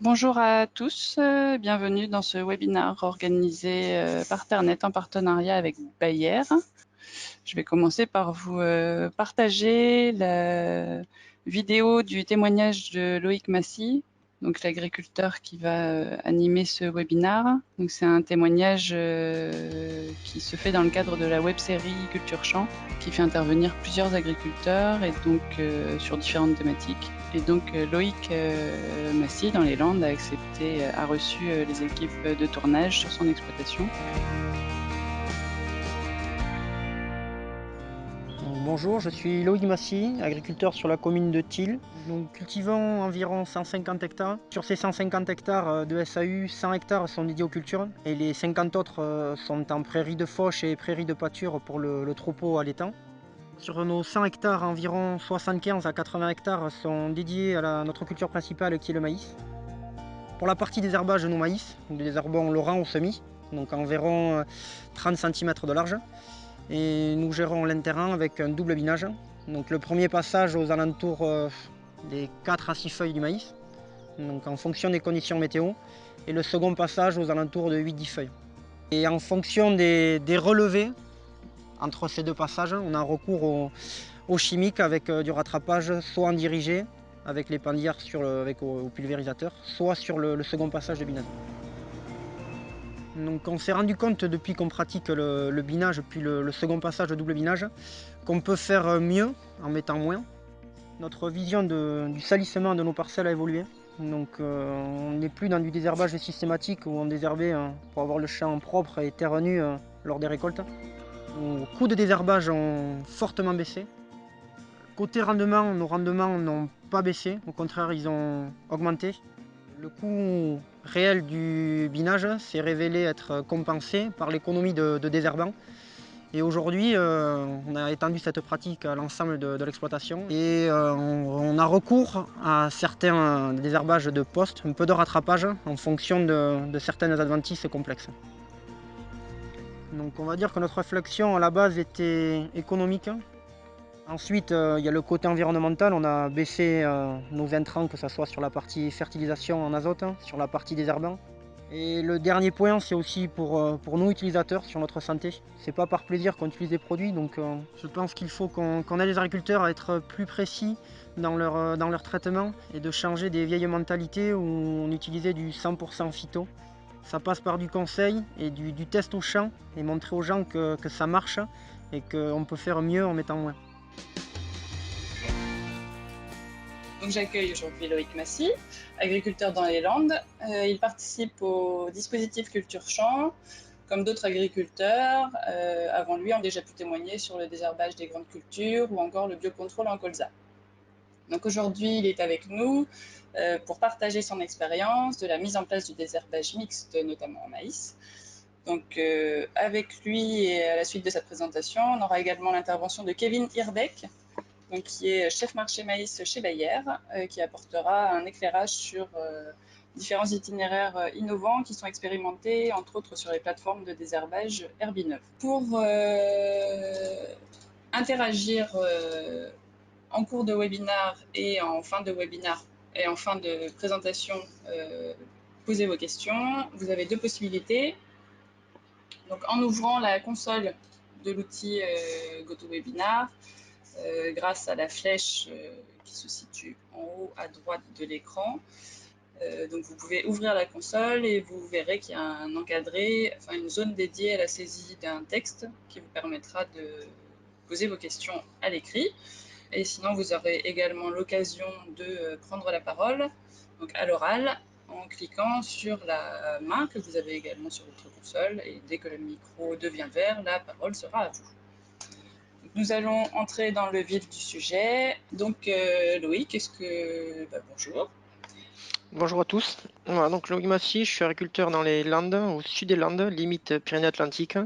Bonjour à tous, bienvenue dans ce webinaire organisé par Ternet en partenariat avec Bayer. Je vais commencer par vous partager la vidéo du témoignage de Loïc Massy, donc l'agriculteur qui va animer ce webinaire. Donc c'est un témoignage qui se fait dans le cadre de la web-série Culture Champ, qui fait intervenir plusieurs agriculteurs et donc sur différentes thématiques. Et donc Loïc Massy dans les Landes a reçu les équipes de tournage sur son exploitation. Bonjour, je suis Loïc Massy, agriculteur sur la commune de Thil. Nous cultivons environ 150 hectares. Sur ces 150 hectares de SAU, 100 hectares sont dédiés aux cultures et les 50 autres sont en prairies de fauche et prairies de pâture pour le troupeau allaitant. Sur nos 100 hectares, environ 75 à 80 hectares sont dédiés à notre culture principale qui est le maïs. Pour la partie désherbage de nos maïs, nous les désherbons Laurent au semis, donc environ 30 cm de large. Et nous gérons l'interrang avec un double binage. Donc le premier passage aux alentours des 4 à 6 feuilles du maïs, donc en fonction des conditions météo, et le second passage aux alentours de 8-10 feuilles. Et en fonction des relevés entre ces deux passages, on a recours au chimique avec du rattrapage, soit en dirigé avec les pendières au pulvérisateur, soit sur le second passage de binage. Donc on s'est rendu compte depuis qu'on pratique le binage puis le second passage de double binage qu'on peut faire mieux en mettant moins. Notre vision du salissement de nos parcelles a évolué. Donc on n'est plus dans du désherbage systématique où on désherbait pour avoir le champ propre et terre nue lors des récoltes. Nos coûts de désherbage ont fortement baissé. Côté rendement, nos rendements n'ont pas baissé, au contraire ils ont augmenté. Le coût réel du binage s'est révélé être compensé par l'économie de désherbant. Et aujourd'hui, on a étendu cette pratique à l'ensemble de l'exploitation et on a recours à certains désherbages de poste, un peu de rattrapage en fonction de certaines adventices complexes. Donc on va dire que notre réflexion à la base était économique. Ensuite, il y a le côté environnemental. On a baissé nos intrants, que ce soit sur la partie fertilisation en azote, sur la partie désherbant. Et le dernier point, c'est aussi pour nous utilisateurs, sur notre santé. C'est pas par plaisir qu'on utilise des produits, donc je pense qu'il faut qu'on aide les agriculteurs à être plus précis dans leur traitement et de changer des vieilles mentalités où on utilisait du 100% phyto. Ça passe par du conseil et du test au champ et montrer aux gens que ça marche et qu'on peut faire mieux en mettant moins. Donc j'accueille aujourd'hui Loïc Massy, agriculteur dans les Landes. Il participe au dispositif Culture Champ, comme d'autres agriculteurs. Avant lui ont déjà pu témoigner sur le désherbage des grandes cultures ou encore le biocontrôle en colza. Donc aujourd'hui, il est avec nous pour partager son expérience de la mise en place du désherbage mixte, notamment en maïs. Donc avec lui et à la suite de sa présentation, on aura également l'intervention de Kevin Hirbeck, donc, qui est chef marché maïs chez Bayer, qui apportera un éclairage sur différents itinéraires innovants qui sont expérimentés, entre autres sur les plateformes de désherbage Herbineuve. Pour interagir en cours de webinaire et en fin de webinaire et en fin de présentation, posez vos questions. Vous avez deux possibilités. Donc, en ouvrant la console de l'outil GoToWebinar, grâce à la flèche qui se situe en haut à droite de l'écran. Donc vous pouvez ouvrir la console et vous verrez qu'il y a un encadré, enfin une zone dédiée à la saisie d'un texte qui vous permettra de poser vos questions à l'écrit. Et sinon, vous aurez également l'occasion de prendre la parole, donc à l'oral, en cliquant sur la main que vous avez également sur votre console. Et dès que le micro devient vert, la parole sera à vous. Nous allons entrer dans le vif du sujet. Donc, Loïc, bonjour. Bonjour à tous. Voilà, donc Loïc Massy, je suis agriculteur dans les Landes, au sud des Landes, limite Pyrénées-Atlantiques.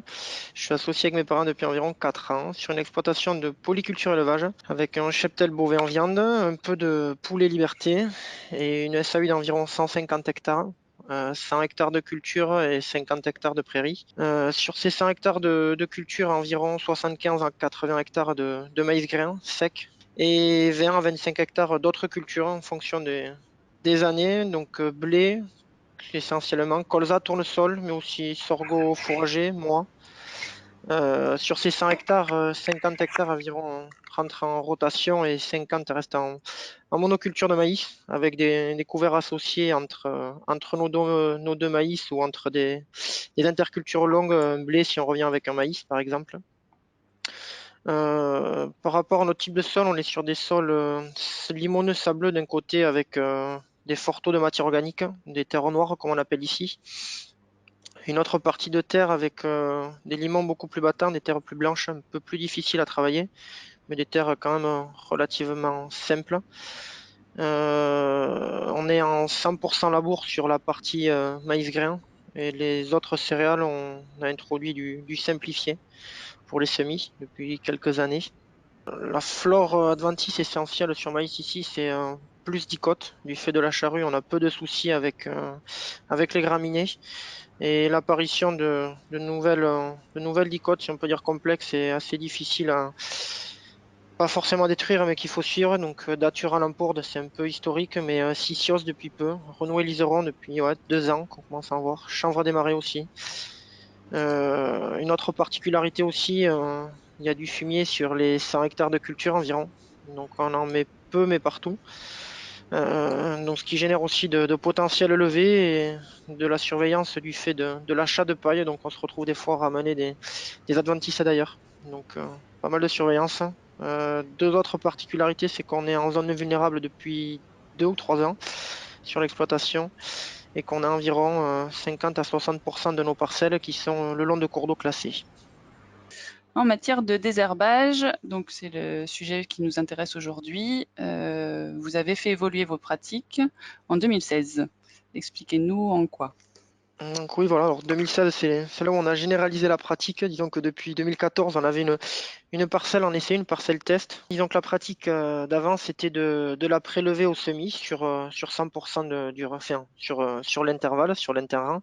Je suis associé avec mes parents depuis environ 4 ans sur une exploitation de polyculture élevage avec un cheptel bovin en viande, un peu de poulet liberté et une SAU d'environ 150 hectares. 100 hectares de culture et 50 hectares de prairies. Sur ces 100 hectares de culture, environ 75 à 80 hectares de maïs grain sec et 20 à 25 hectares d'autres cultures en fonction des années, donc blé essentiellement, colza, tournesol, mais aussi sorgho fourragé, moi. Sur ces 100 hectares, 50 hectares environ rentrent en rotation et 50 restent en monoculture de maïs, avec des couverts associés entre nos deux maïs ou entre des intercultures longues, blé si on revient avec un maïs par exemple. Par rapport à notre type de sol, on est sur des sols limoneux sableux d'un côté avec des forts taux de matière organique, des terres noires comme on appelle ici. Une autre partie de terre avec des limons beaucoup plus battants, des terres plus blanches, un peu plus difficiles à travailler, mais des terres quand même relativement simples. On est en 100% labour sur la partie maïs grain et les autres céréales, on a introduit du simplifié pour les semis depuis quelques années. La flore adventice essentielle sur maïs ici, c'est plus dicote. Du fait de la charrue, on a peu de soucis avec les graminées. Et l'apparition de nouvelles dicotes, si on peut dire complexes, est assez difficile à, pas forcément à détruire, mais qu'il faut suivre. Donc, Datura Lampourde, c'est un peu historique, mais Sissios depuis peu. Renoué Liseron depuis 2 ans qu'on commence à en voir. Chanvre des Marais aussi. Une autre particularité aussi, il y a du fumier sur les 100 hectares de culture environ. Donc, on en met peu, mais partout. Donc, ce qui génère aussi de potentiel élevé et de la surveillance du fait de l'achat de paille. Donc, on se retrouve des fois à ramener des adventices d'ailleurs. Donc, pas mal de surveillance. Deux autres particularités, c'est qu'on est en zone vulnérable depuis 2 ou 3 ans sur l'exploitation et qu'on a environ 50 à 60% de nos parcelles qui sont le long de cours d'eau classés. En matière de désherbage, donc c'est le sujet qui nous intéresse aujourd'hui, vous avez fait évoluer vos pratiques en 2016. Expliquez-nous en quoi? Donc oui, voilà, alors 2016, c'est là où on a généralisé la pratique. Disons que depuis 2014, on avait une parcelle en essai, une parcelle test. Disons que la pratique d'avant, c'était de la prélever au semis sur 100% enfin, sur l'intervalle, sur l'interrang.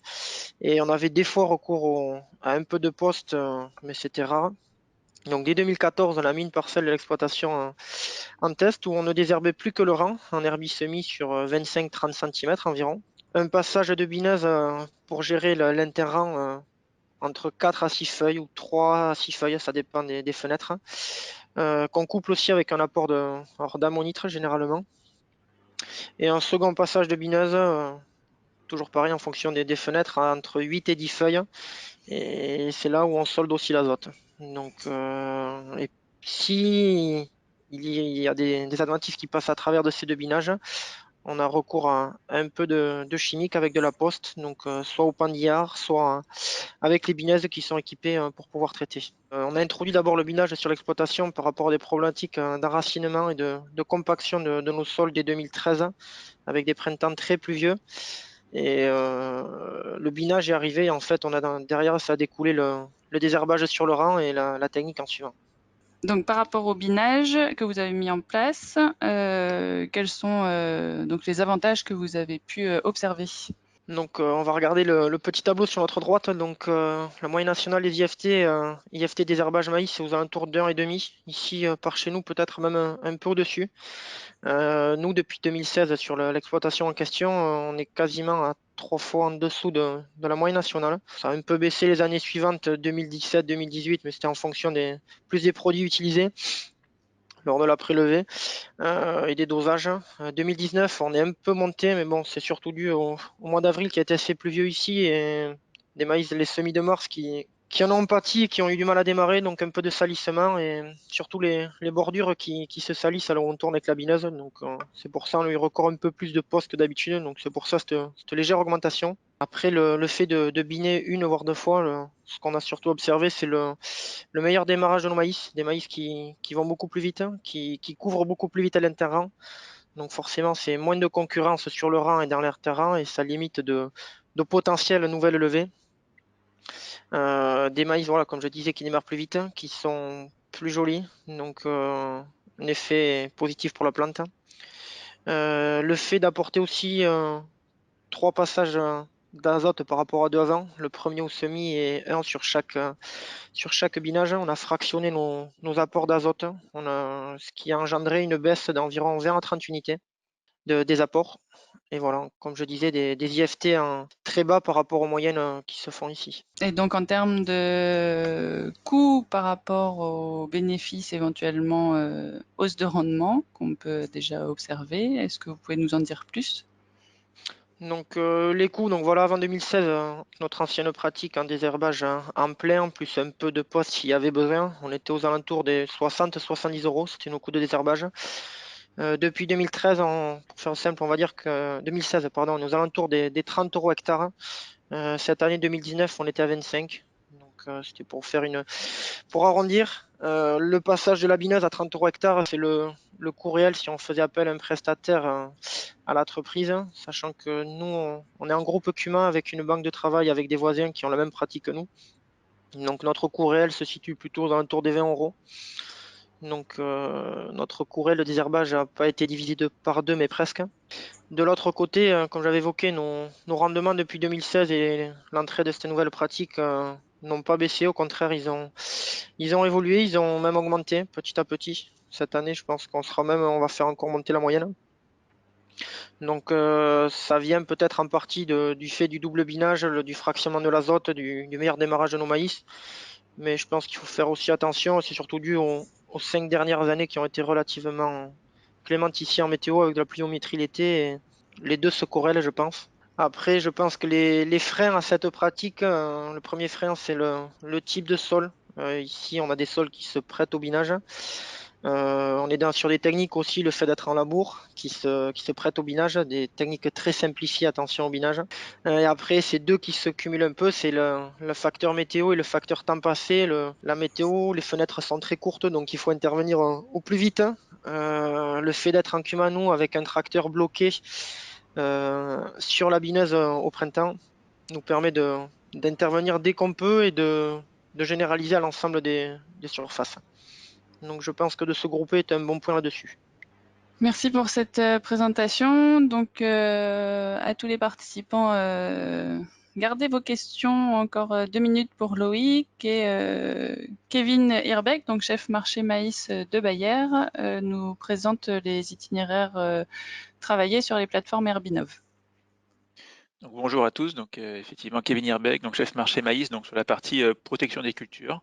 Et on avait des fois recours à un peu de poste, mais c'était rare. Donc dès 2014, on a mis une parcelle de l'exploitation en test où on ne désherbait plus que le rang en herbie-semis sur 25-30 cm environ. Un passage de bineuse pour gérer l'interrang entre 4 à 6 feuilles ou 3 à 6 feuilles, ça dépend des fenêtres, qu'on couple aussi avec un apport d'ammonitre généralement. Et un second passage de bineuse, toujours pareil en fonction des fenêtres, entre 8 et 10 feuilles. Et c'est là où on solde aussi l'azote. Donc, et si il y a des adventifs qui passent à travers de ces deux binages, on a recours à un peu de chimique avec de la poste, donc soit au pandillard, soit avec les binaises qui sont équipées pour pouvoir traiter. On a introduit d'abord le binage sur l'exploitation par rapport à des problématiques d'enracinement et de compaction de nos sols dès 2013, avec des printemps très pluvieux. Et le binage est arrivé, et en fait, derrière, ça a découlé le désherbage sur le rang et la technique en suivant. Donc par rapport au binage que vous avez mis en place, quels sont, donc les avantages que vous avez pu, observer? Donc, on va regarder le petit tableau sur notre droite. Donc, la moyenne nationale des IFT, IFT désherbage maïs, c'est aux alentours d'1,5. Ici, par chez nous, peut-être même un peu au-dessus. Nous, depuis 2016, sur l'exploitation en question, on est quasiment à 3 fois en dessous de la moyenne nationale. Ça a un peu baissé les années suivantes, 2017, 2018, mais c'était en fonction plus des produits utilisés lors de la prélevée et des dosages. 2019, on est un peu monté, mais bon, c'est surtout dû au mois d'avril qui a été assez pluvieux ici et des maïs, les semis de mars qui en ont pâti et qui ont eu du mal à démarrer, donc un peu de salissement et surtout les bordures qui se salissent alors on tourne avec la bineuse. Donc c'est pour ça on lui recourt un peu plus de postes que d'habitude, donc c'est pour ça cette légère augmentation. Après le fait de biner une voire 2 fois, ce qu'on a surtout observé, c'est le meilleur démarrage de nos maïs, des maïs qui vont beaucoup plus vite, hein, qui couvrent beaucoup plus vite à l'interrang. Donc forcément, c'est moins de concurrence sur le rang et dans l'interrang et ça limite de potentielles nouvelles levées. Des maïs, voilà, comme je disais, qui démarrent plus vite, hein, qui sont plus jolis, donc un effet positif pour la plante. Le fait d'apporter aussi 3 passages d'azote par rapport à 2 avant, le premier au semis et un sur chaque binage, on a fractionné nos apports d'azote, ce qui a engendré une baisse d'environ 20 à 30 unités des apports. Et voilà, comme je disais, des IFT très bas par rapport aux moyennes qui se font ici. Et donc en termes de coûts par rapport aux bénéfices éventuellement hausse de rendement qu'on peut déjà observer, est-ce que vous pouvez nous en dire plus? Donc les coûts, donc voilà, avant 2016, notre ancienne pratique en désherbage en plein, plus un peu de poste s'il y avait besoin, on était aux alentours des 60-70 euros, c'était nos coûts de désherbage. Depuis 2013, pour faire simple, on va dire que 2016, pardon, on est aux alentours des 30 euros hectare. Cette année 2019, on était à 25. Donc c'était pour arrondir. Le passage de la bineuse à 30 euros hectare, c'est le coût réel si on faisait appel à un prestataire à l'entreprise, sachant que nous, on est en groupe cumin avec une banque de travail avec des voisins qui ont la même pratique que nous. Donc notre coût réel se situe plutôt aux alentours des 20 euros. Donc notre coût réel de désherbage n'a pas été divisé par deux, mais presque. De l'autre côté, comme j'avais évoqué, nos rendements depuis 2016 et l'entrée de cette nouvelle pratique n'ont pas baissé. Au contraire, ils ont évolué, ils ont même augmenté petit à petit. Cette année, je pense on va faire encore monter la moyenne. Donc, ça vient peut-être en partie du fait du double binage, du fractionnement de l'azote, du meilleur démarrage de nos maïs. Mais je pense qu'il faut faire aussi attention. C'est surtout dû aux 5 dernières années qui ont été relativement clémentes ici en météo avec de la pluviométrie l'été. Et les deux se corrèlent, je pense. Après, je pense que les freins à cette pratique, le premier frein, c'est le type de sol. Ici, on a des sols qui se prêtent au binage. On est sur des techniques aussi, le fait d'être en labour, qui se prêtent au binage, des techniques très simplifiées, attention au binage. Et après, c'est deux qui se cumulent un peu, c'est le facteur météo et le facteur temps passé. La météo, les fenêtres sont très courtes, donc il faut intervenir au plus vite. Le fait d'être en Kumano avec un tracteur bloqué sur la bineuse au printemps nous permet d'intervenir dès qu'on peut et de généraliser à l'ensemble des surfaces. Donc je pense que de se grouper est un bon point là-dessus. Merci pour cette présentation. Donc, à tous les participants, gardez vos questions encore 2 minutes pour Loïc et Kevin Hirbeck, donc chef marché maïs de Bayer, nous présente les itinéraires travaillés sur les plateformes Herbinov. Donc, bonjour à tous, donc effectivement Kevin Hirbeck, donc chef marché maïs, donc sur la partie protection des cultures.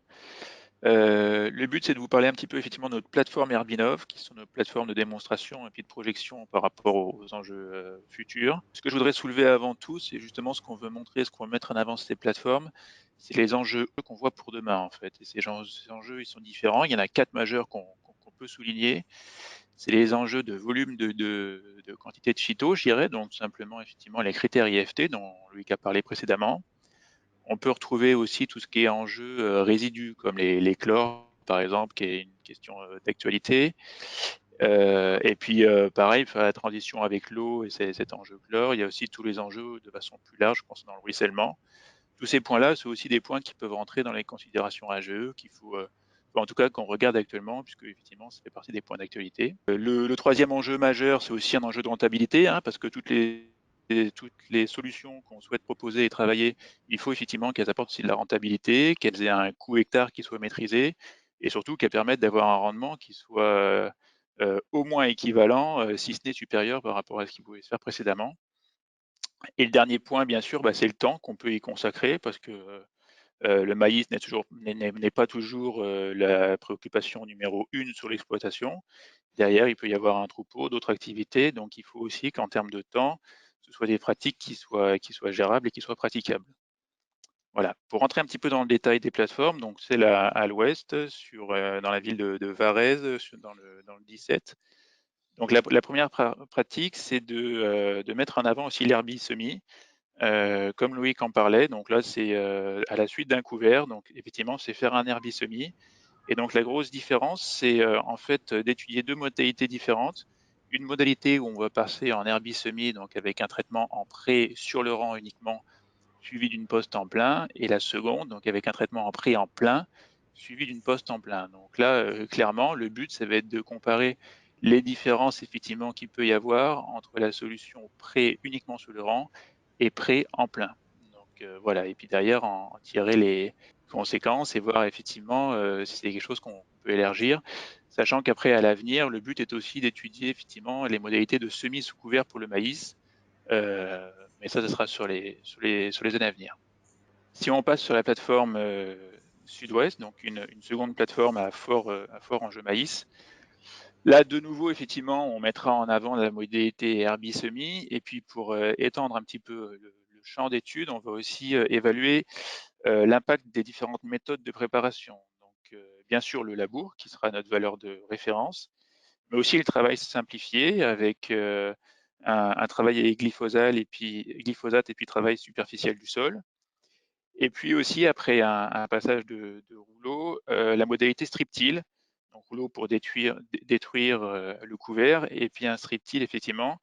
Le but c'est de vous parler un petit peu effectivement de notre plateforme Herbinov, qui sont nos plateformes de démonstration et puis de projection par rapport aux enjeux futurs. Ce que je voudrais soulever avant tout, c'est justement ce qu'on veut montrer, ce qu'on veut mettre en avant ces plateformes, c'est les enjeux qu'on voit pour demain en fait. Et ces enjeux, ils sont différents. Il y en a 4 majeurs qu'on peut souligner. C'est les enjeux de volume de quantité de phyto, je dirais, donc simplement effectivement les critères IFT dont Loïc a parlé précédemment. On peut retrouver aussi tout ce qui est enjeu résidus, comme les chlores, par exemple, qui est une question d'actualité. Et puis, pareil, faire la transition avec l'eau et cet enjeu chlore, il y a aussi tous les enjeux de façon plus large concernant le ruissellement. Tous ces points-là, c'est aussi des points qui peuvent rentrer dans les considérations AGE qu'il faut, en tout cas qu'on regarde actuellement, puisque effectivement, ça fait partie des points d'actualité. Le troisième enjeu majeur, c'est aussi un enjeu de rentabilité, hein, parce que toutes les solutions qu'on souhaite proposer et travailler, il faut effectivement qu'elles apportent aussi de la rentabilité, qu'elles aient un coût hectare qui soit maîtrisé, et surtout qu'elles permettent d'avoir un rendement qui soit au moins équivalent, si ce n'est supérieur par rapport à ce qui pouvait se faire précédemment. Et le dernier point, bien sûr, c'est le temps qu'on peut y consacrer, parce que le maïs n'est pas toujours la préoccupation numéro une sur l'exploitation. Derrière, il peut y avoir un troupeau, d'autres activités, donc il faut aussi qu'en termes de temps, ce soit des pratiques qui soient gérables et qui soient praticables. Voilà. Pour rentrer un petit peu dans le détail des plateformes, donc c'est à l'ouest, dans la ville de Varèse, dans le 17. Donc la première pratique, c'est de mettre en avant aussi l'herbie-semis. Comme Loïc en parlait, donc là c'est à la suite d'un couvert, donc effectivement c'est faire un herbicemi. Et donc la grosse différence, c'est en fait d'étudier deux modalités différentes. Une modalité où on va passer en herbicemi, donc avec un traitement en pré sur le rang uniquement, suivi d'une poste en plein, et la seconde, donc avec un traitement en pré en plein, suivi d'une poste en plein. Donc là, clairement, le but, ça va être de comparer les différences effectivement qu'il peut y avoir entre la solution pré uniquement sur le rang et pré en plein. Donc voilà, et puis derrière, en tirer les conséquences et voir effectivement si c'est quelque chose qu'on peut élargir, sachant qu'après, à l'avenir, le but est aussi d'étudier effectivement les modalités de semis sous couvert pour le maïs, Mais ça sera sur les années à venir. Si on passe sur la plateforme Sud-Ouest, donc une seconde plateforme à fort enjeu maïs, là, de nouveau, effectivement, on mettra en avant la modalité herbi-semis. Et puis, pour étendre un petit peu le champ d'études, on va aussi évaluer l'impact des différentes méthodes de préparation. Donc, bien sûr, le labour, qui sera notre valeur de référence, mais aussi le travail simplifié avec un travail avec glyphosate et puis travail superficiel du sol. Et puis aussi, après un passage de rouleau, la modalité strip-till, donc rouleau pour détruire le couvert, et puis un strip-till, effectivement,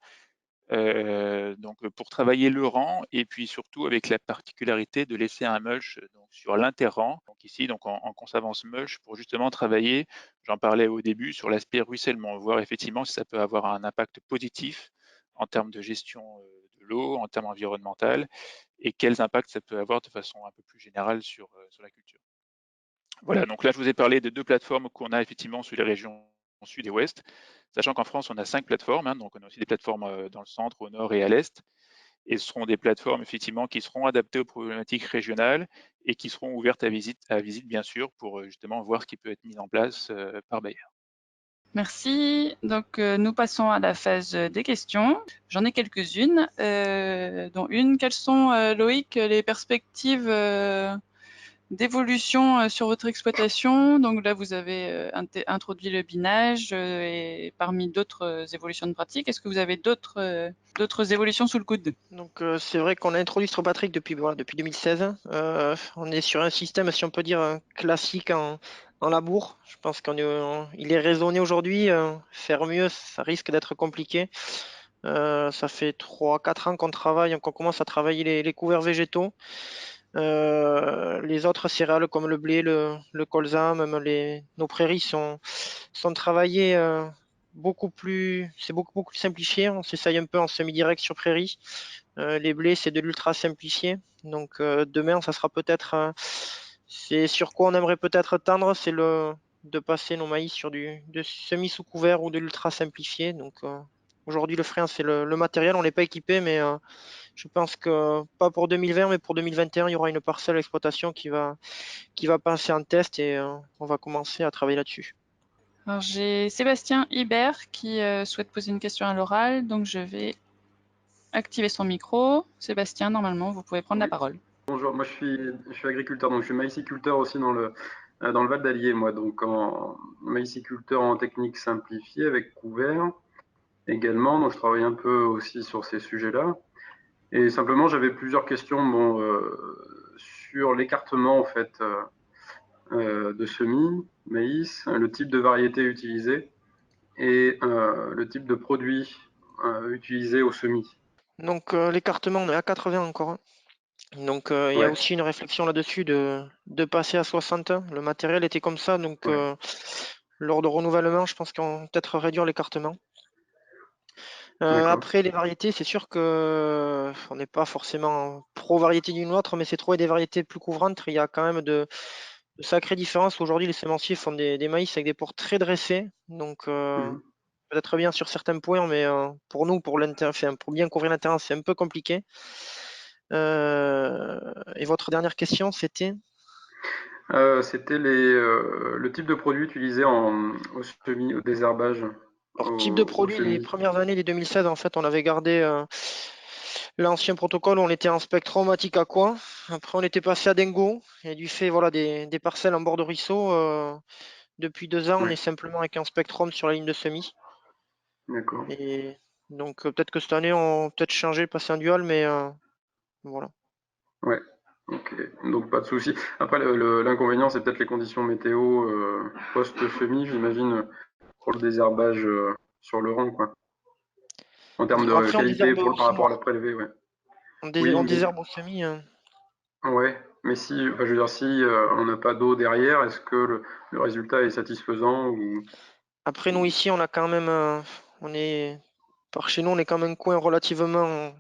donc pour travailler le rang, et puis surtout avec la particularité de laisser un mulch donc, sur l'interrang, donc ici donc en conservant ce mulch pour justement travailler, j'en parlais au début, sur l'aspect ruissellement, voir effectivement si ça peut avoir un impact positif en termes de gestion de l'eau, en termes environnementaux, et quels impacts ça peut avoir de façon un peu plus générale sur la culture. Voilà, donc là je vous ai parlé de 2 plateformes qu'on a effectivement sur les régions sud et ouest, sachant qu'en France on a 5 plateformes, hein, donc on a aussi des plateformes dans le centre, au nord et à l'est, et ce seront des plateformes effectivement qui seront adaptées aux problématiques régionales et qui seront ouvertes à visite bien sûr, pour justement voir ce qui peut être mis en place par Bayer. Merci. Donc, nous passons à la phase des questions. J'en ai quelques-unes, dont une. Quelles sont, Loïc, les perspectives d'évolution sur votre exploitation? Donc là, vous avez introduit le binage et parmi d'autres évolutions de pratique, est-ce que vous avez d'autres évolutions sous le coude? Donc c'est vrai qu'on a introduit Stropatrick depuis 2016. On est sur un système, si on peut dire, classique en labour. Je pense il est raisonné aujourd'hui. Faire mieux, ça risque d'être compliqué. Ça fait 3-4 ans qu'on commence à travailler les couverts végétaux. Les autres céréales comme le blé, le colza, même nos prairies sont travaillées c'est beaucoup plus simplifié. On s'essaye un peu en semi-direct sur prairie. Les blés, c'est de l'ultra simplifié. Donc demain, ça sera peut-être, c'est sur quoi on aimerait peut-être tendre, c'est de passer nos maïs sur de semi sous couvert ou de l'ultra simplifié. Donc aujourd'hui, le frein, c'est le matériel. On n'est pas équipé, mais je pense que pas pour 2020, mais pour 2021, il y aura une parcelle d'exploitation qui va passer en test et on va commencer à travailler là-dessus. Alors, j'ai Sébastien Hibert qui souhaite poser une question à l'oral, donc je vais activer son micro. Sébastien, normalement, vous pouvez prendre la parole. Bonjour, moi je suis agriculteur, donc je suis maïsiculteur aussi dans le Val d'Allier, moi, donc en maïsiculteur en technique simplifiée avec couvert également, donc je travaille un peu aussi sur ces sujets-là. Et simplement, j'avais plusieurs questions sur l'écartement en fait de semis, maïs, le type de variété utilisée et le type de produit utilisé au semis. Donc l'écartement, on est à 80 encore, hein. Donc il y a aussi une réflexion là-dessus de passer à 60. Le matériel était comme ça, donc lors de renouvellement, je pense qu'on va peut-être réduire l'écartement. Après les variétés, c'est sûr que on n'est pas forcément pro-variété d'une autre, mais c'est trouver des variétés plus couvrantes. Il y a quand même de sacrées différences. Aujourd'hui, les semenciers font des maïs avec des pores très dressés, donc peut-être bien sur certains points, mais pour nous, pour bien couvrir l'intérieur, c'est un peu compliqué. Et votre dernière question, c'était? C'était le type de produit utilisé au semis, au désherbage, Alors, type de au produit, les semis. premières années des 2016, en fait, on avait gardé l'ancien protocole, on était en Spectromatic Aqua. Après, on était passé à Dingo. Et du fait voilà, des parcelles en bord de ruisseau, depuis 2 ans, on est simplement avec un Spectrum sur la ligne de semis. D'accord. Et donc, peut-être que cette année, on va peut-être changer, passer en dual, mais voilà. Ouais. Ok. Donc pas de souci. Après, l'inconvénient, c'est peut-être les conditions météo post-semis, j'imagine, pour le désherbage sur le rang, quoi. En termes de Après, on qualité désherbe au par rapport à la semoir. prélevée, ouais. On Oui, désherbe au semis. ouais. Mais si, enfin, je veux dire, si on n'a pas d'eau derrière, est-ce que le résultat est satisfaisant ou... Après, nous, ici, on a quand même. Par chez nous, on est quand même un coin relativement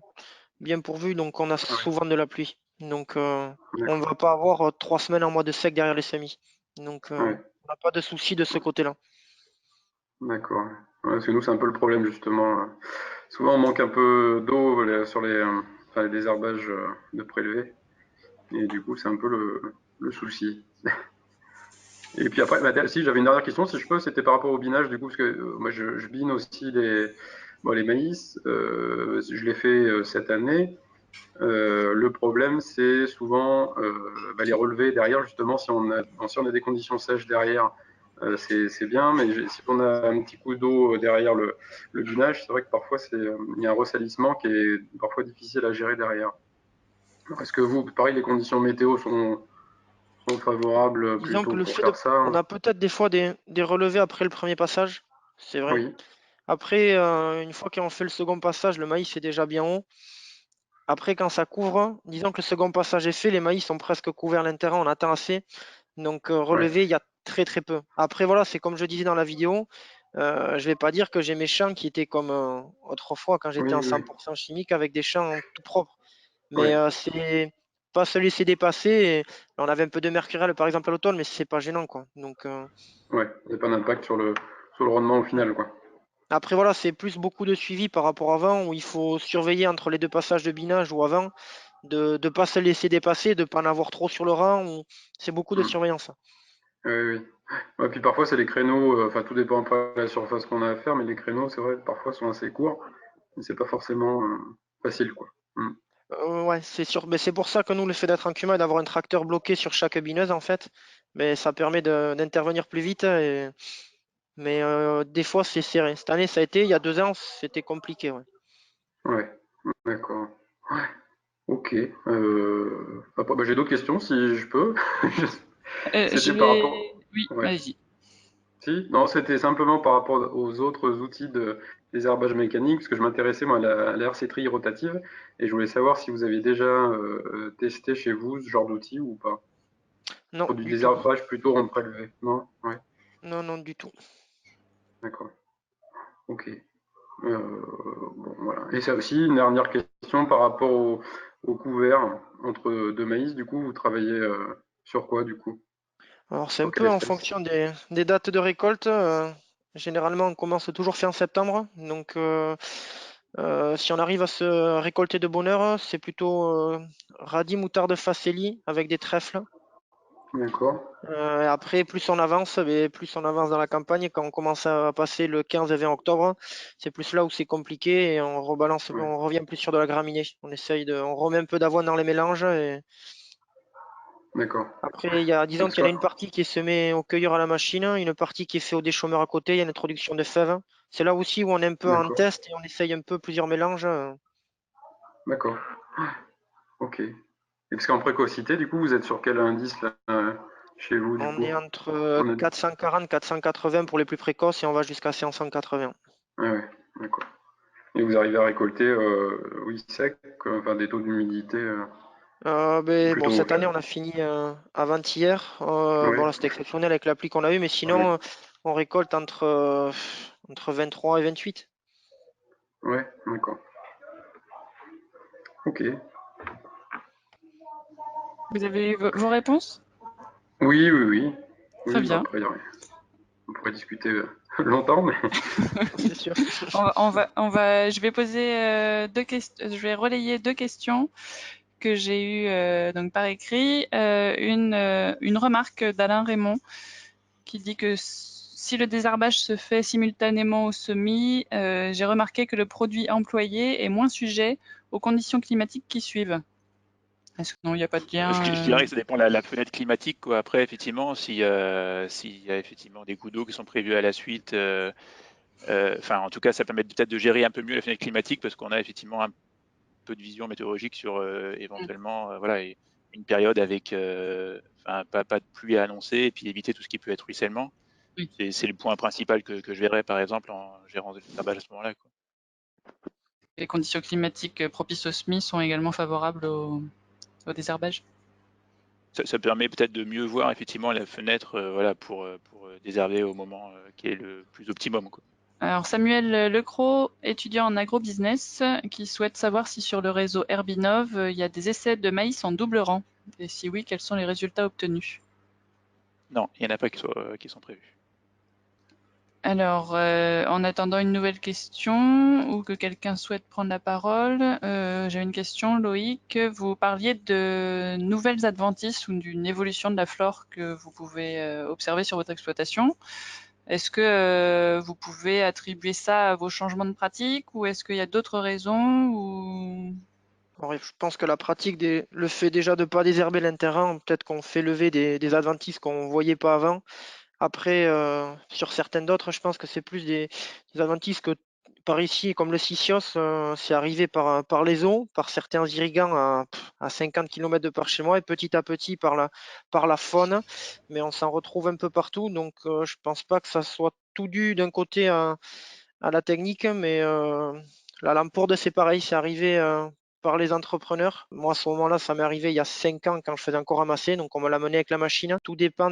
bien pourvu, donc on a souvent de la pluie. Donc on ne va pas avoir 3 semaines en mois de sec derrière les semis. Donc on n'a pas de souci de ce côté-là. D'accord. Ouais, parce que nous, c'est un peu le problème, justement. souvent on manque un peu d'eau sur les désherbages de prélevés. Et du coup, c'est un peu le souci. Et puis après, si j'avais une dernière question, si je peux, c'était par rapport au binage, du coup, parce que moi je bine aussi les maïs, je l'ai fait cette année. Le problème, c'est souvent les relevés derrière, justement, si on a des conditions sèches derrière, c'est bien, mais si on a un petit coup d'eau derrière le binage, c'est vrai que parfois il y a un ressalissement qui est parfois difficile à gérer derrière. Est-ce que vous, pareil, les conditions météo sont favorables Disons que plutôt le pour fait de... faire ça? On a peut-être des fois des relevés après le premier passage, c'est vrai. Oui, Après, une fois qu'on fait le second passage, le maïs est déjà bien haut. Après, quand ça couvre, disons que le second passage est fait, les maïs sont presque couverts à l'intérieur, on attend assez. Donc ouais, relevé, il y a très très peu. Après, voilà, c'est comme je disais dans la vidéo, je vais pas dire que j'ai mes champs qui étaient comme autrefois quand j'étais oui, en oui, 100% chimique avec des champs tout propres. Mais ouais, c'est pas se laisser dépasser. Et on avait un peu de mercurial par exemple à l'automne, mais c'est pas gênant quoi. Donc ouais. Il n'y a pas d'impact sur le rendement au final, quoi. après voilà, c'est plus beaucoup de suivi par rapport à avant où il faut surveiller entre les deux passages de binage ou avant de ne pas se laisser dépasser, de pas en avoir trop sur le rang. C'est beaucoup de Mm. surveillance. Oui, oui. Ouais, puis parfois, c'est les créneaux, enfin, tout dépend après de la surface qu'on a à faire, mais les créneaux, c'est vrai, parfois sont assez courts, et c'est pas forcément facile, quoi. Mm. Ouais, c'est sûr. Mais c'est pour ça que nous, le fait d'être en Cuma et d'avoir un tracteur bloqué sur chaque bineuse, en fait, mais ça permet d'intervenir plus vite. Mais des fois, c'est serré. Cette année, ça a été. Il y a 2 ans, c'était compliqué. Ouais. Ouais, d'accord. Ouais, ok. Après, j'ai d'autres questions, si je peux. Je C'était par rapport... vais... Oui, Ouais. allez-y. Si, non, c'était simplement par rapport aux autres outils de désherbage mécanique, parce que je m'intéressais moi à la hersétrie rotative, et je voulais savoir si vous aviez déjà testé chez vous ce genre d'outil ou pas. Non, Pour du du tout. désherbage plutôt en prélevé. Non? Ouais, Non, non, du tout. d'accord. Ok. Bon, voilà. Et ça aussi, une dernière question par rapport au couvert entre deux maïs, du coup, vous travaillez sur quoi, du coup? Alors, c'est un Sur quelle peu en espèce? fonction des dates de récolte. Généralement, on commence toujours fin septembre. Donc, si on arrive à se récolter de bonne heure, c'est plutôt radis, moutarde, facelli avec des trèfles. D'accord. Après, plus on avance dans la campagne, quand on commence à passer le 15 et 20 octobre, c'est plus là où c'est compliqué et on rebalance, Ouais, on revient plus sur de la graminée. On remet un peu d'avoine dans les mélanges. Et d'accord. après, disons Parce qu'il que, y en a une partie qui est semée au cueilleur à la machine, une partie qui est faite au déchômeur à côté, il y a l'introduction de fèves. C'est là aussi où on est un peu en d'accord, test et on essaye un peu plusieurs mélanges. d'accord. Ok. Et parce qu'en précocité, du coup, vous êtes sur quel indice là, chez vous, du On coup? est entre On a... 440, 480 pour les plus précoces et on va jusqu'à 580. Ah ouais, d'accord. Et vous arrivez à récolter, oui, sec, enfin des taux d'humidité Bon, plutôt cette année, faibles. on a fini avant-hier. Oui, Bon, là, c'était exceptionnel avec la pluie qu'on a eue, mais oui, sinon, on récolte entre 23 et 28. ouais, d'accord. Ok. Vous avez eu vos réponses? Oui, oui, oui. Très Oui, bah bien. après, on pourrait discuter longtemps, mais C'est sûr. Je vais poser deux questions. Je vais relayer deux questions que j'ai eues donc par écrit. Une remarque d'Alain Raymond qui dit que si le désherbage se fait simultanément au semis, j'ai remarqué que le produit employé est moins sujet aux conditions climatiques qui suivent. Est-ce que non, il n'y a pas de lien Je dirais que ça dépend de la fenêtre climatique, quoi. Après, effectivement, s'il y a effectivement des coups d'eau qui sont prévus à la suite, enfin, en tout cas, ça permet peut-être de gérer un peu mieux la fenêtre climatique parce qu'on a effectivement un peu de vision météorologique sur éventuellement voilà, une période avec enfin, pas de pluie à annoncer et puis éviter tout ce qui peut être ruissellement. Oui. C'est le point principal que je verrais, par exemple, en gérant le désherbage à ce moment-là, quoi. Les conditions climatiques propices au semis sont également favorables au désherbage? Ça permet peut-être de mieux voir effectivement la fenêtre voilà, pour désherber au moment qui est le plus optimum, quoi. Alors Samuel Lecros, étudiant en agrobusiness, qui souhaite savoir si sur le réseau Herbinov, il y a des essais de maïs en double rang. Et si oui, quels sont les résultats obtenus? Non, il n'y en a pas qui sont prévus. Alors, en attendant une nouvelle question ou que quelqu'un souhaite prendre la parole, j'ai une question, Loïc. Vous parliez de nouvelles adventices ou d'une évolution de la flore que vous pouvez observer sur votre exploitation. Est-ce que vous pouvez attribuer ça à vos changements de pratique ou est-ce qu'il y a d'autres raisons ou... Alors, je pense que la pratique, le fait déjà de ne pas désherber l'interrang, peut-être qu'on fait lever des adventices qu'on ne voyait pas avant. Après, sur certaines d'autres, je pense que c'est plus des adventices que par ici, comme le Sisyos, c'est arrivé par les eaux, par certains irrigants à 50 km de par chez moi, et petit à petit par la faune, mais on s'en retrouve un peu partout, donc je pense pas que ça soit tout dû d'un côté à la technique, mais la lampourde, c'est pareil, c'est arrivé par les entrepreneurs. Moi, à ce moment-là, ça m'est arrivé il y a 5 ans quand je faisais encore ramasser, donc on me l'a mené avec la machine. Tout dépend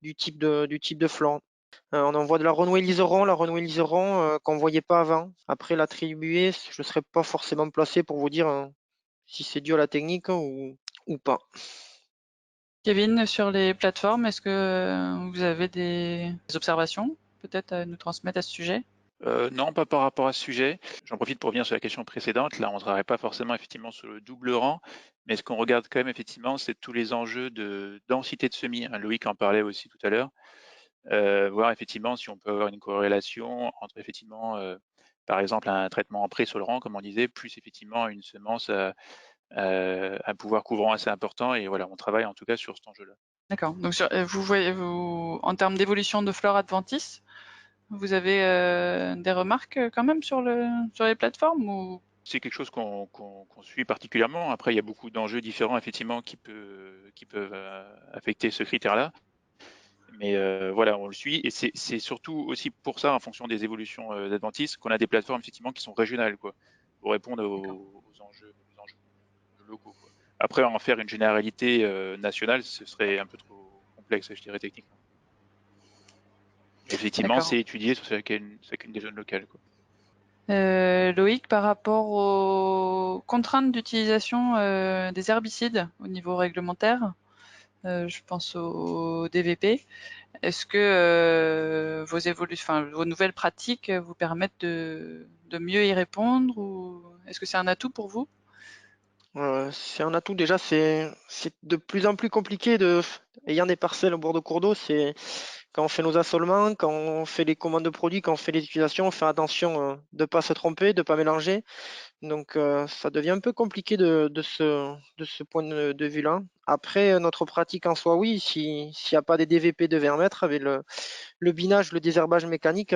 du type de flanc. On envoie de la renouée liseron, qu'on ne voyait pas avant. Après l'attribuer, je ne serais pas forcément placé pour vous dire si c'est dû à la technique ou pas. Kevin, sur les plateformes, est-ce que vous avez des observations peut-être à nous transmettre à ce sujet? Non, pas par rapport à ce sujet. J'en profite pour revenir sur la question précédente. Là, on ne travaille pas forcément effectivement sur le double rang, mais ce qu'on regarde quand même effectivement, c'est tous les enjeux de densité de semis, hein. Loïc en parlait aussi tout à l'heure. Voir effectivement si on peut avoir une corrélation entre effectivement, par exemple, un traitement en pré sur le rang, comme on disait, plus effectivement une semence à pouvoir couvrant assez important. Et voilà, on travaille en tout cas sur cet enjeu-là. D'accord. Donc, vous voyez, en termes d'évolution de flore adventice, vous avez des remarques quand même sur les plateformes ou... C'est quelque chose qu'on suit particulièrement. Après, il y a beaucoup d'enjeux différents effectivement qui peuvent affecter ce critère-là. Mais voilà, on le suit et c'est surtout aussi pour ça, en fonction des évolutions d'adventistes, qu'on a des plateformes effectivement qui sont régionales, quoi, pour répondre aux enjeux locaux, quoi. Après, en faire une généralité nationale, ce serait un peu trop complexe, je dirais, techniquement. Effectivement, D'accord. c'est étudié sur chacune des zones locales, quoi. Loïc, par rapport aux contraintes d'utilisation des herbicides au niveau réglementaire, je pense au DVP, est-ce que vos nouvelles pratiques vous permettent de mieux y répondre ou est-ce que c'est un atout pour vous? C'est un atout. Déjà, c'est de plus en plus compliqué ayant des parcelles au bord de cours d'eau, c'est quand on fait nos assolements, quand on fait les commandes de produits, quand on fait les utilisations, on fait attention de ne pas se tromper, de ne pas mélanger. Donc ça devient un peu compliqué de ce point de vue-là. Après, notre pratique en soi, oui, s'il n'y a pas des DVP de 20 mètres, avec le binage, le désherbage mécanique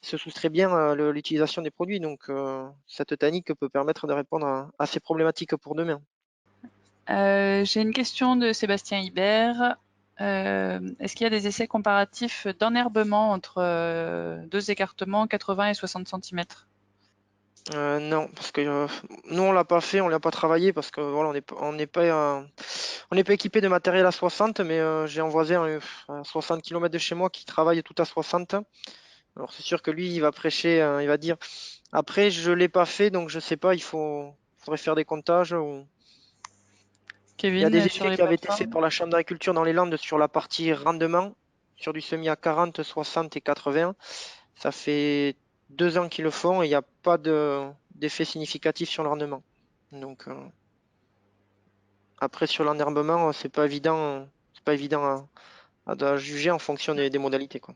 se soustrait bien à l'utilisation des produits. Donc cette technique peut permettre de répondre à ces problématiques pour demain. J'ai une question de Sébastien Hibert. Est-ce qu'il y a des essais comparatifs d'enherbement entre deux écartements 80 et 60 cm? Non, parce que nous on l'a pas fait, on l'a pas travaillé parce que voilà, on n'est pas équipé de matériel à 60, mais j'ai un voisin à 60 km de chez moi qui travaille tout à 60. Alors c'est sûr que lui, il va prêcher, il va dire. Après, je l'ai pas fait, donc je sais pas. Faudrait faire des comptages. Il y a des Kevin, sur essais les qui avaient été faits plateformes? par la Chambre d'agriculture dans les Landes sur la partie rendement, sur du semis à 40, 60 et 80. Ça fait 2 ans qu'ils le font et il n'y a pas d'effet significatif sur le rendement. Donc après sur l'enherbement, c'est pas évident à juger en fonction des modalités, quoi.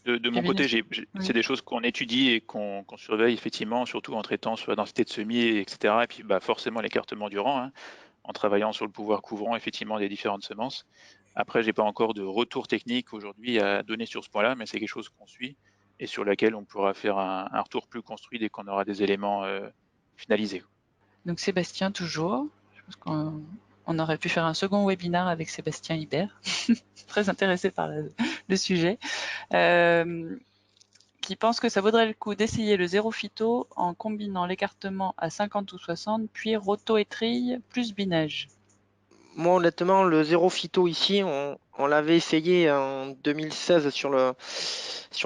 De mon Kevin, côté, c'est oui. des choses qu'on étudie et qu'on surveille effectivement, surtout en traitant sur la densité de semis, etc. Et puis bah, forcément l'écartement du rang, hein, en travaillant sur le pouvoir couvrant effectivement des différentes semences. Après, j'ai pas encore de retour technique aujourd'hui à donner sur ce point-là, mais c'est quelque chose qu'on suit et sur laquelle on pourra faire un retour plus construit dès qu'on aura des éléments finalisés. Donc Sébastien toujours. Je pense qu'on aurait pu faire un second webinaire avec Sébastien Hibert, très intéressé par le sujet, qui pense que ça vaudrait le coup d'essayer le zéro phyto en combinant l'écartement à 50 ou 60, puis roto et trille plus binage. Moi, honnêtement, le zéro phyto ici, on l'avait essayé en 2016 sur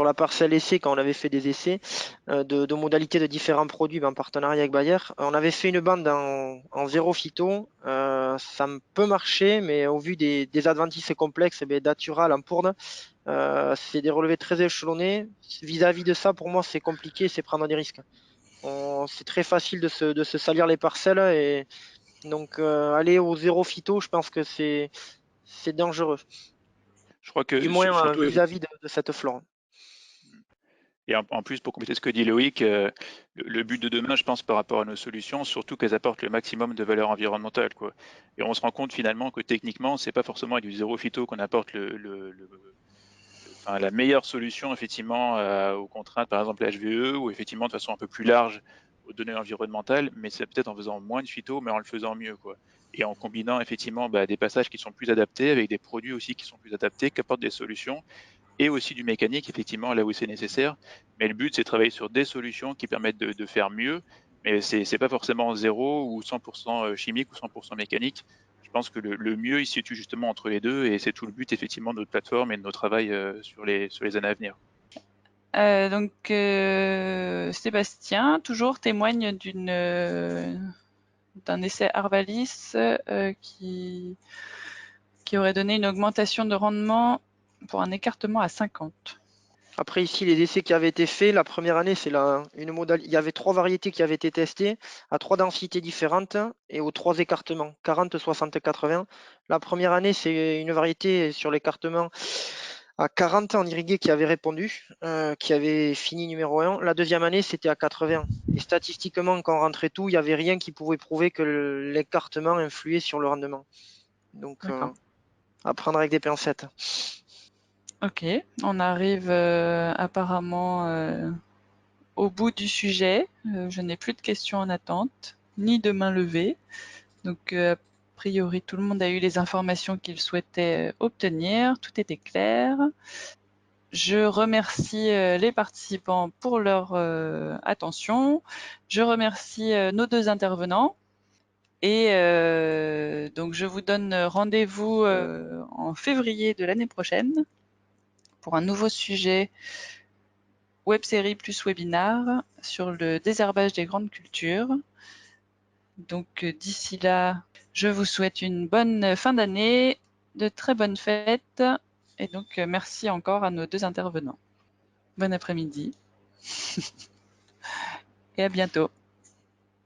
la parcelle essai quand on avait fait des essais de modalités de différents produits en partenariat avec Bayer. On avait fait une bande en zéro phyto. Ça peut marcher, mais au vu des adventices complexes, Datura, Lampourde, C'est des relevés très échelonnés. Vis-à-vis de ça, pour moi, c'est compliqué, c'est prendre des risques. C'est très facile de se salir les parcelles et donc aller au zéro phyto, je pense que c'est dangereux. Je crois que Du moins surtout, vis-à-vis de cette flore. et en plus, pour compléter ce que dit Loïc, le but de demain, je pense, par rapport à nos solutions, surtout qu'elles apportent le maximum de valeur environnementale, quoi. Et on se rend compte finalement que techniquement, c'est pas forcément avec du zéro phyto qu'on apporte enfin, la meilleure solution effectivement aux contraintes, par exemple la HVE, ou effectivement de façon un peu plus large aux données environnementales, mais c'est peut-être en faisant moins de phyto, mais en le faisant mieux, quoi. Et en combinant effectivement des passages qui sont plus adaptés avec des produits aussi qui sont plus adaptés, qui apportent des solutions et aussi du mécanique, effectivement, là où c'est nécessaire. Mais le but, c'est de travailler sur des solutions qui permettent de faire mieux, mais c'est pas forcément zéro ou 100% chimique ou 100% mécanique. Je pense que le mieux, il se situe justement entre les deux, et c'est tout le but, effectivement, de notre plateforme et de notre travail sur les années à venir. Sébastien, toujours témoigne d'un essai Arvalis qui aurait donné une augmentation de rendement pour un écartement à 50. Après ici, les essais qui avaient été faits, la première année, il y avait 3 variétés qui avaient été testées à 3 densités différentes et aux 3 écartements, 40, 60 et 80. La première année, c'est une variété sur l'écartement à 40 en irrigué qui avait répondu, qui avait fini numéro 1. La deuxième année, c'était à 80. Et statistiquement, quand on rentrait tout, il n'y avait rien qui pouvait prouver que l'écartement influait sur le rendement. Donc, à prendre avec des pincettes. Ok, on arrive apparemment au bout du sujet. Je n'ai plus de questions en attente, ni de main levée. Donc, a priori, tout le monde a eu les informations qu'il souhaitait obtenir. Tout était clair. Je remercie les participants pour leur attention. Je remercie nos 2 intervenants. Et donc, je vous donne rendez-vous en février de l'année prochaine pour un nouveau sujet web-série plus webinar sur le désherbage des grandes cultures. Donc d'ici là, je vous souhaite une bonne fin d'année, de très bonnes fêtes et donc merci encore à nos 2 intervenants. Bon après-midi et à bientôt.